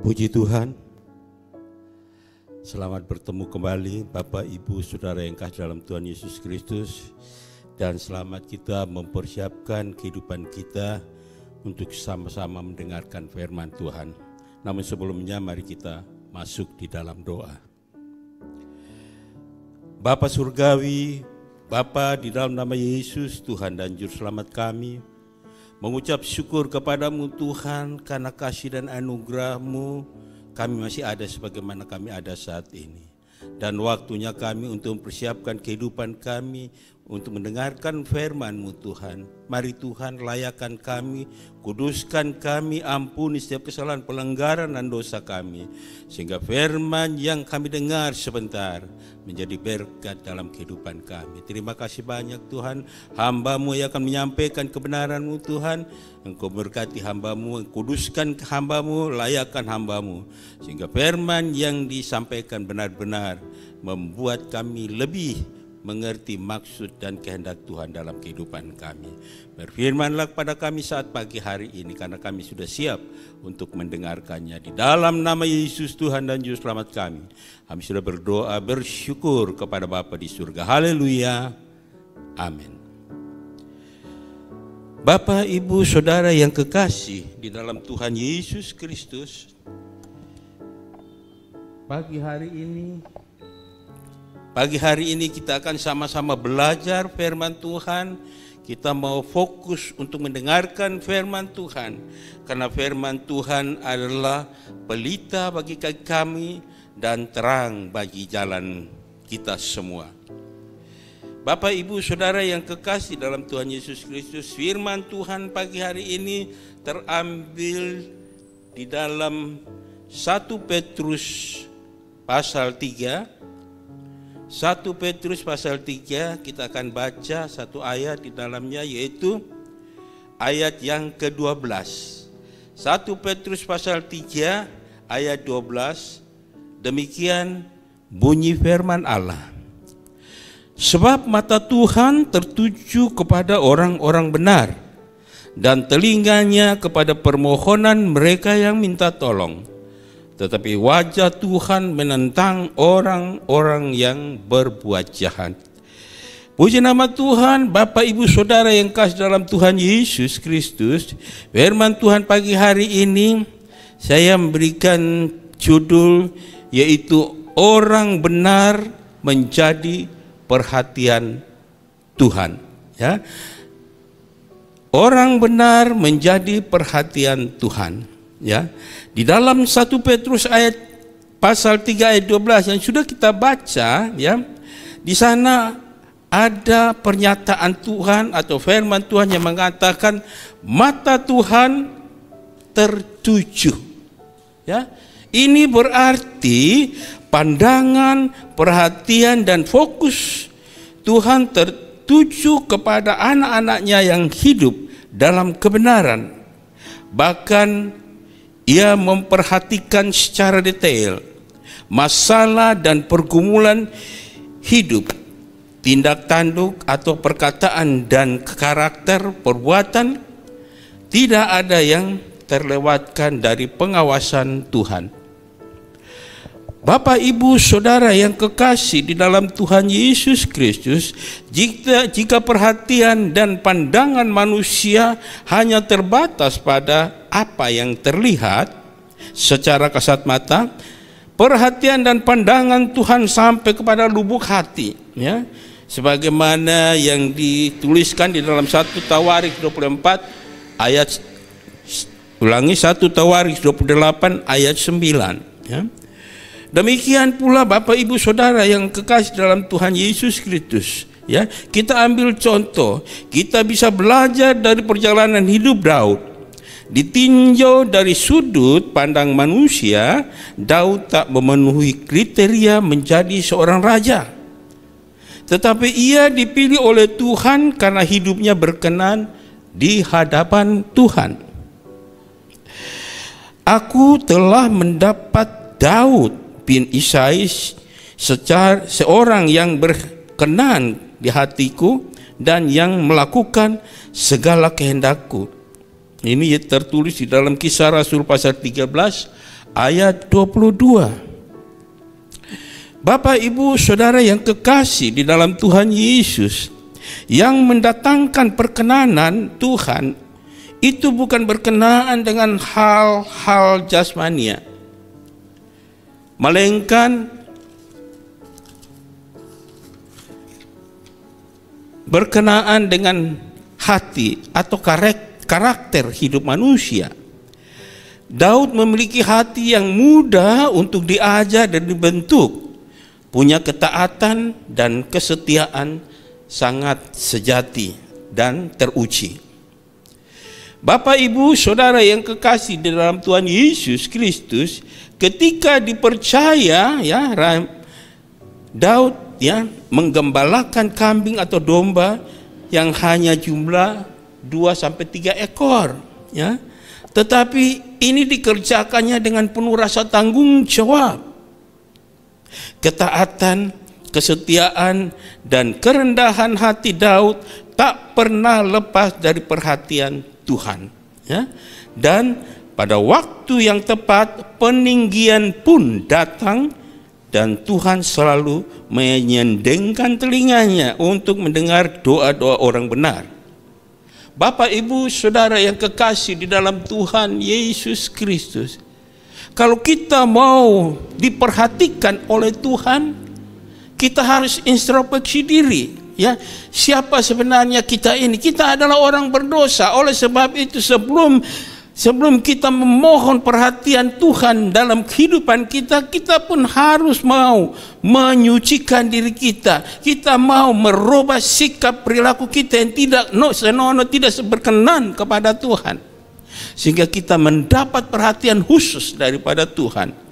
Puji Tuhan, selamat bertemu kembali Bapak, Ibu, Saudara yang kasih dalam Tuhan Yesus Kristus. Dan selamat kita mempersiapkan kehidupan kita untuk sama-sama mendengarkan firman Tuhan. Namun sebelumnya mari kita masuk di dalam doa. Bapa Surgawi, Bapa, di dalam nama Yesus, Tuhan dan Juru Selamat kami, mengucap syukur kepadamu Tuhan, karena kasih dan anugerah-Mu kami masih ada sebagaimana kami ada saat ini. Dan waktunya kami untuk mempersiapkan kehidupan kami untuk mendengarkan firman-Mu Tuhan. Mari Tuhan, layakan kami, kuduskan kami, ampuni setiap kesalahan, pelanggaran dan dosa kami, sehingga firman yang kami dengar sebentar menjadi berkat dalam kehidupan kami. Terima kasih banyak Tuhan, hamba-Mu yang akan menyampaikan kebenaran-Mu Tuhan. Engkau berkati hamba-Mu, kuduskan hamba-Mu, layakan hamba-Mu, sehingga firman yang disampaikan benar-benar membuat kami lebih mengerti maksud dan kehendak Tuhan dalam kehidupan kami. Berfirmanlah kepada kami saat pagi hari ini, karena kami sudah siap untuk mendengarkannya. Di dalam nama Yesus Tuhan dan Juru Selamat kami sudah berdoa, bersyukur kepada Bapa di surga. Haleluya, amin. Bapak, Ibu, Saudara yang kekasih di dalam Tuhan Yesus Kristus, pagi hari ini kita akan sama-sama belajar firman Tuhan. Kita mau fokus untuk mendengarkan firman Tuhan, karena firman Tuhan adalah pelita bagi kaki kami dan terang bagi jalan kita semua. Bapak, Ibu, Saudara yang kekasih dalam Tuhan Yesus Kristus, firman Tuhan pagi hari ini terambil di dalam 1 Petrus pasal 3. 1 Petrus pasal 3, kita akan baca satu ayat di dalamnya, yaitu ayat yang ke-12. 1 Petrus pasal 3 ayat 12, demikian bunyi firman Allah. Sebab mata Tuhan tertuju kepada orang-orang benar, dan telinganya kepada permohonan mereka yang minta tolong. Tetapi wajah Tuhan menentang orang-orang yang berbuat jahat. Puji nama Tuhan. Bapak, Ibu, Saudara yang kasih dalam Tuhan Yesus Kristus, firman Tuhan pagi hari ini saya memberikan judul, yaitu orang benar menjadi perhatian Tuhan. Ya, orang benar menjadi perhatian Tuhan. Ya, di dalam 1 Petrus ayat pasal 3 ayat 12 yang sudah kita baca, ya, di sana ada pernyataan Tuhan atau firman Tuhan yang mengatakan mata Tuhan tertuju. Ya, ini berarti pandangan, perhatian dan fokus Tuhan tertuju kepada anak-anaknya yang hidup dalam kebenaran. Bahkan Ia memperhatikan secara detail masalah dan pergumulan hidup, tindak tanduk atau perkataan dan karakter perbuatan. Tidak ada yang terlewatkan dari pengawasan Tuhan. Bapak, Ibu, Saudara yang kekasih di dalam Tuhan Yesus Kristus, jika perhatian dan pandangan manusia hanya terbatas pada apa yang terlihat secara kasat mata, perhatian dan pandangan Tuhan sampai kepada lubuk hati, ya, sebagaimana yang dituliskan di dalam 1 Tawarik 24 ayat 1 Tawarik 28 ayat 9, ya. Demikian pula Bapak, Ibu, Saudara yang kekasih dalam Tuhan Yesus Kristus, ya, kita ambil contoh, kita bisa belajar dari perjalanan hidup Daud. Ditinjau dari sudut pandang manusia, Daud tak memenuhi kriteria menjadi seorang raja. Tetapi ia dipilih oleh Tuhan karena hidupnya berkenan di hadapan Tuhan. Aku telah mendapat Daud bin Isai seorang yang berkenan di hatiku dan yang melakukan segala kehendakku. Ini tertulis di dalam Kisah Rasul pasal 13 ayat 22. Bapak, Ibu, Saudara yang kekasih di dalam Tuhan Yesus, yang mendatangkan perkenanan Tuhan itu bukan berkenaan dengan hal-hal jasmania, melainkan berkenaan dengan hati atau karakter hidup manusia. Daud memiliki hati yang mudah untuk diajar dan dibentuk, punya ketaatan dan kesetiaan sangat sejati dan teruji. Bapak, Ibu, Saudara yang kekasih di dalam Tuhan Yesus Kristus, ketika dipercaya Daud menggembalakan kambing atau domba yang hanya jumlah 2-3 ekor, tetapi ini dikerjakannya dengan penuh rasa tanggung jawab, ketaatan, kesetiaan, dan kerendahan hati Daud tak pernah lepas dari perhatian Tuhan, dan pada waktu yang tepat peninggian pun datang, dan Tuhan selalu menyendengkan telinganya untuk mendengar doa-doa orang benar. Bapak, Ibu, Saudara yang kekasih di dalam Tuhan Yesus Kristus, kalau kita mau diperhatikan oleh Tuhan, kita harus introspeksi diri. Siapa sebenarnya kita ini? Kita adalah orang berdosa. Oleh sebab itu, sebelum kita memohon perhatian Tuhan dalam kehidupan kita, kita pun harus mau menyucikan diri kita. Kita mau merubah sikap perilaku kita yang tidak senonoh, tidak berkenan kepada Tuhan, sehingga kita mendapat perhatian khusus daripada Tuhan.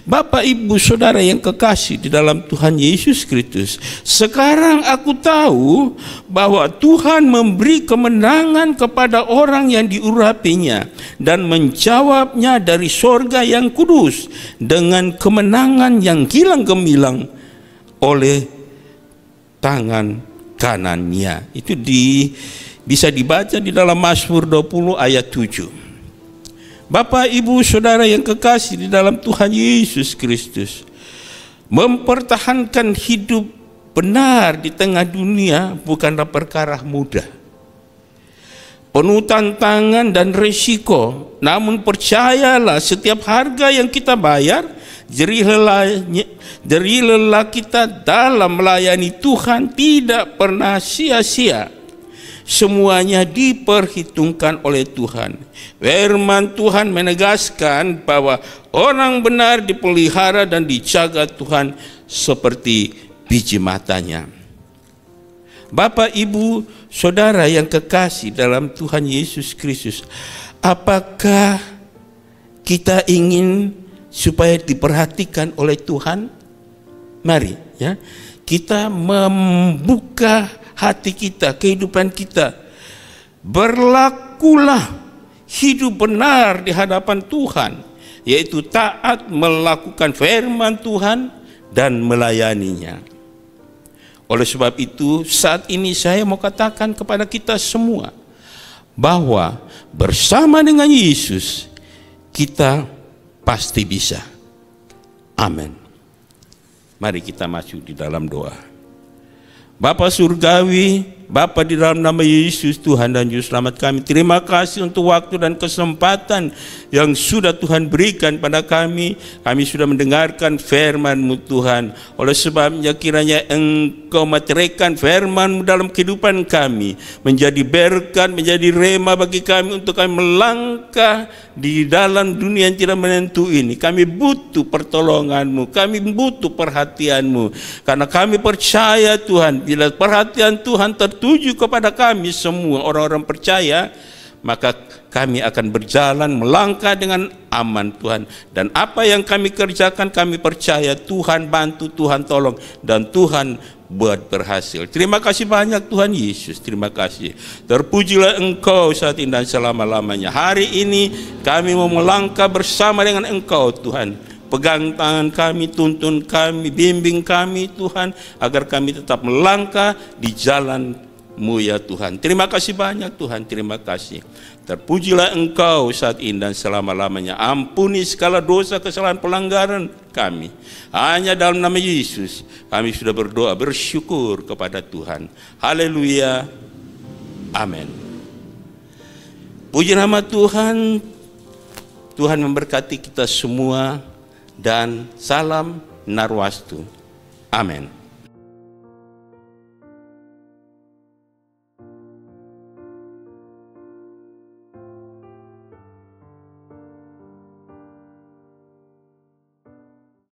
Bapak, Ibu, Saudara yang kekasih di dalam Tuhan Yesus Kristus, sekarang aku tahu bahwa Tuhan memberi kemenangan kepada orang yang diurapinya dan menjawabnya dari sorga yang kudus dengan kemenangan yang gilang gemilang oleh tangan kanannya. Itu bisa dibaca di dalam Mazmur 20 ayat 7. Bapak, Ibu, Saudara yang kekasih di dalam Tuhan Yesus Kristus, mempertahankan hidup benar di tengah dunia bukanlah perkara mudah, penuh tantangan dan resiko. Namun percayalah, setiap harga yang kita bayar, jerih lelah kita dalam melayani Tuhan tidak pernah sia-sia. Semuanya diperhitungkan oleh Tuhan. Firman Tuhan menegaskan bahwa orang benar dipelihara dan dijaga Tuhan seperti biji matanya. Bapak, Ibu, Saudara yang kekasih dalam Tuhan Yesus Kristus, apakah kita ingin supaya diperhatikan oleh Tuhan? Mari kita membuka hati kita, kehidupan kita. Berlakulah hidup benar di hadapan Tuhan, yaitu taat melakukan firman Tuhan dan melayaninya. Oleh sebab itu, saat ini saya mau katakan kepada kita semua bahwa bersama dengan Yesus kita pasti bisa. Amin. Mari kita masuk di dalam doa. Bapa Surgawi, Bapa, di dalam nama Yesus Tuhan dan Juru Selamat kami, terima kasih untuk waktu dan kesempatan yang sudah Tuhan berikan pada kami. Kami sudah mendengarkan firman-Mu Tuhan. Oleh sebabnya kiranya Engkau meteraikan firman-Mu dalam kehidupan kami, menjadi berkat, menjadi rema bagi kami untuk kami melangkah di dalam dunia yang tidak menentu ini. Kami butuh pertolongan-Mu, kami butuh perhatian-Mu, karena kami percaya Tuhan, bila perhatian Tuhan tertuju kepada kami semua orang-orang percaya, maka kami akan berjalan melangkah dengan aman Tuhan. Dan apa yang kami kerjakan, kami percaya Tuhan bantu, Tuhan tolong, dan Tuhan buat berhasil. Terima kasih banyak Tuhan Yesus, terima kasih. Terpujilah Engkau saat ini dan selama-lamanya. Hari ini kami mau melangkah bersama dengan Engkau Tuhan. Pegang tangan kami, tuntun kami, bimbing kami Tuhan, agar kami tetap melangkah di jalan Mu ya Tuhan. Terima kasih banyak Tuhan, terima kasih. Terpujilah Engkau saat ini dan selama-lamanya. Ampuni segala dosa, kesalahan, pelanggaran kami. Hanya dalam nama Yesus kami sudah berdoa, bersyukur kepada Tuhan. Haleluya. Amin. Puji nama Tuhan. Tuhan memberkati kita semua dan salam Narwastu. Amin.